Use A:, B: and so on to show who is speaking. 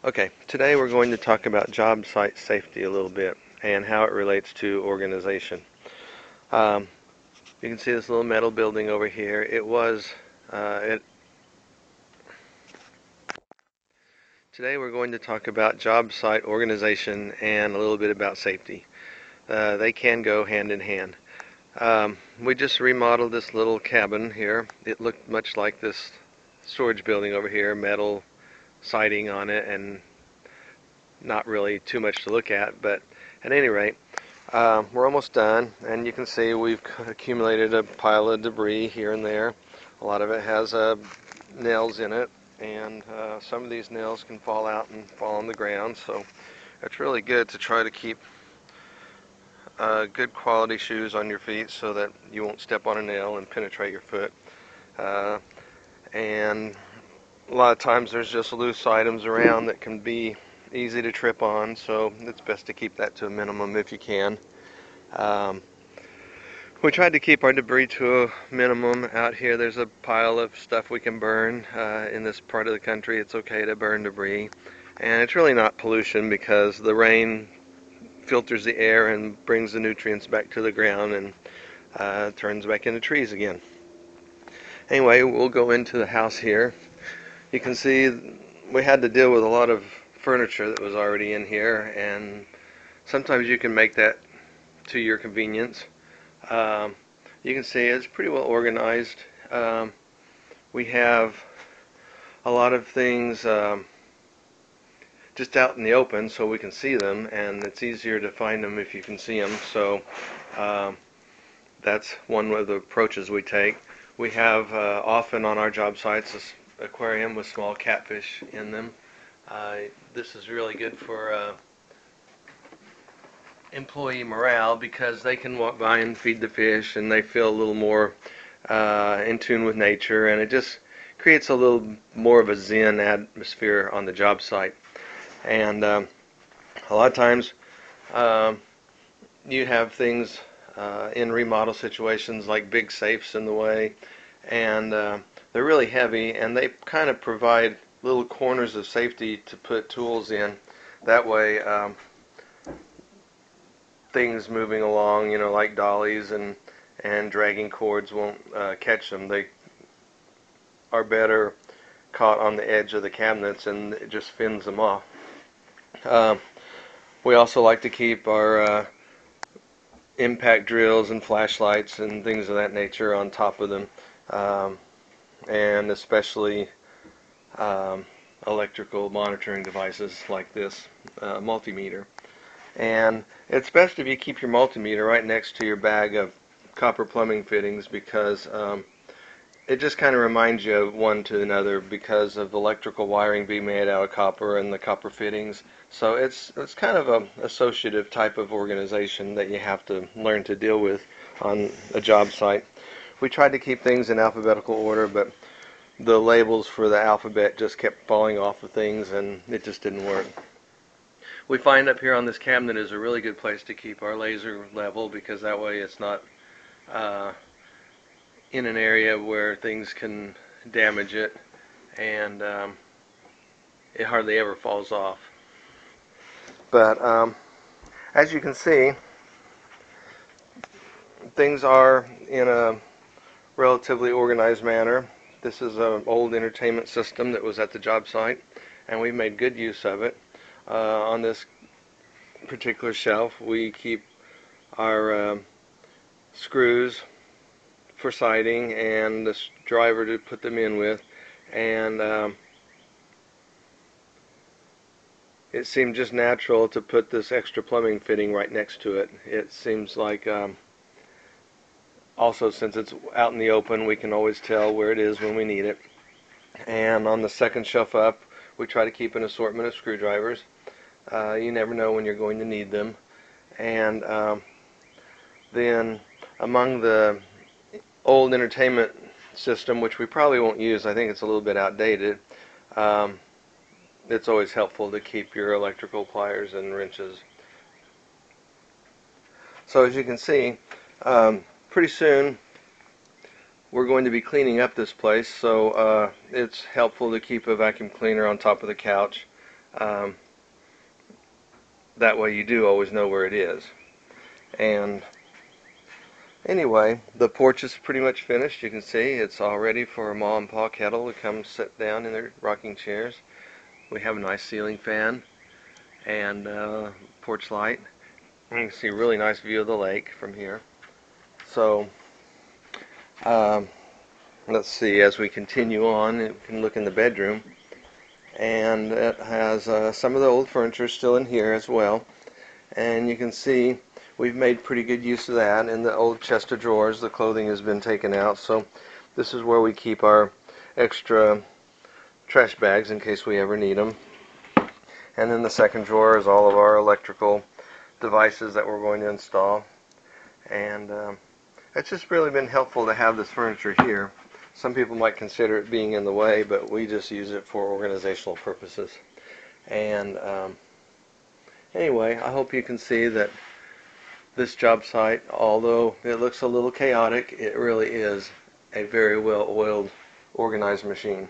A: Okay, today we're going to talk about job site safety a little bit and how it relates to organization. Um, you can see this little metal building over here. Today we're going to talk about job site organization and a little bit about safety. They can go hand in hand. We just remodeled this little cabin here. It looked much like this storage building over here, metal siding on it, and not really too much to look at, but at any rate, we're almost done, and you can see we've accumulated a pile of debris here and there. A lot of it has nails in it, and some of these nails can fall out and fall on the ground, so it's really good to try to keep good quality shoes on your feet so that you won't step on a nail and penetrate your foot. Uh, and a lot of times there's just loose items around that can be easy to trip on, so it's best to keep that to a minimum if you can. Um, we tried to keep our debris to a minimum out here. There's a pile of stuff we can burn. In this part of the country, it's okay to burn debris. And it's really not pollution because the rain filters the air and brings the nutrients back to the ground and turns back into trees again. Anyway, we'll go into the house here. You can see we had to deal with a lot of furniture that was already in here, and sometimes you can make that to your convenience. Um, you can see it's pretty well organized. We have a lot of things just out in the open so we can see them, and it's easier to find them if you can see them. So um, that's one of the approaches we take. We have often on our job sites this aquarium with small catfish in them. This is really good for employee morale because they can walk by and feed the fish and they feel a little more in tune with nature, and it just creates a little more of a zen atmosphere on the job site. And a lot of times um, you have things in remodel situations like big safes in the way, and they're really heavy, and they kind of provide little corners of safety to put tools in. That way things moving along, like dollies and dragging cords won't catch them. They are better caught on the edge of the cabinets, and it just fins them off. Um, we also like to keep our impact drills and flashlights and things of that nature on top of them, um, and especially um, electrical monitoring devices like this multimeter. And it's best if you keep your multimeter right next to your bag of copper plumbing fittings because it just kind of reminds you of one to another because of electrical wiring being made out of copper and the copper fittings. So it's kind of a associative type of organization that you have to learn to deal with on a job site. We tried to keep things in alphabetical order, but the labels for the alphabet just kept falling off of things and it just didn't work. We find up here on this cabinet is a really good place to keep our laser level because that way it's not uh, in an area where things can damage it, and it hardly ever falls off. But as you can see, things are in a relatively organized manner. This is an old entertainment system that was at the job site, and we made good use of it. On this particular shelf, we keep our screws for siding and the driver to put them in with, and it seemed just natural to put this extra plumbing fitting right next to it. It seems like also, since it's out in the open, we can always tell where it is when we need it. And on the second shelf up, we try to keep an assortment of screwdrivers. You never know when you're going to need them. And then among the old entertainment system, which we probably won't use, I think it's a little bit outdated, it's always helpful to keep your electrical pliers and wrenches. So as you can see, pretty soon we're going to be cleaning up this place, so it's helpful to keep a vacuum cleaner on top of the couch. Um, that way you do always know where it is. And anyway, the porch is pretty much finished. You can see it's all ready for a Ma and Pa Kettle to come sit down in their rocking chairs. We have a nice ceiling fan and porch light. You can see a really nice view of the lake from here. So um, let's see, as we continue on, you can look in the bedroom, and it has some of the old furniture still in here as well. And you can see we've made pretty good use of that. In the old chest of drawers, the clothing has been taken out, so this is where we keep our extra trash bags in case we ever need them. And then the second drawer is all of our electrical devices that we're going to install. And it's just really been helpful to have this furniture here. Some people might consider it being in the way, but we just use it for organizational purposes. And anyway, I hope you can see that this job site, although it looks a little chaotic, it really is a very well-oiled, organized machine.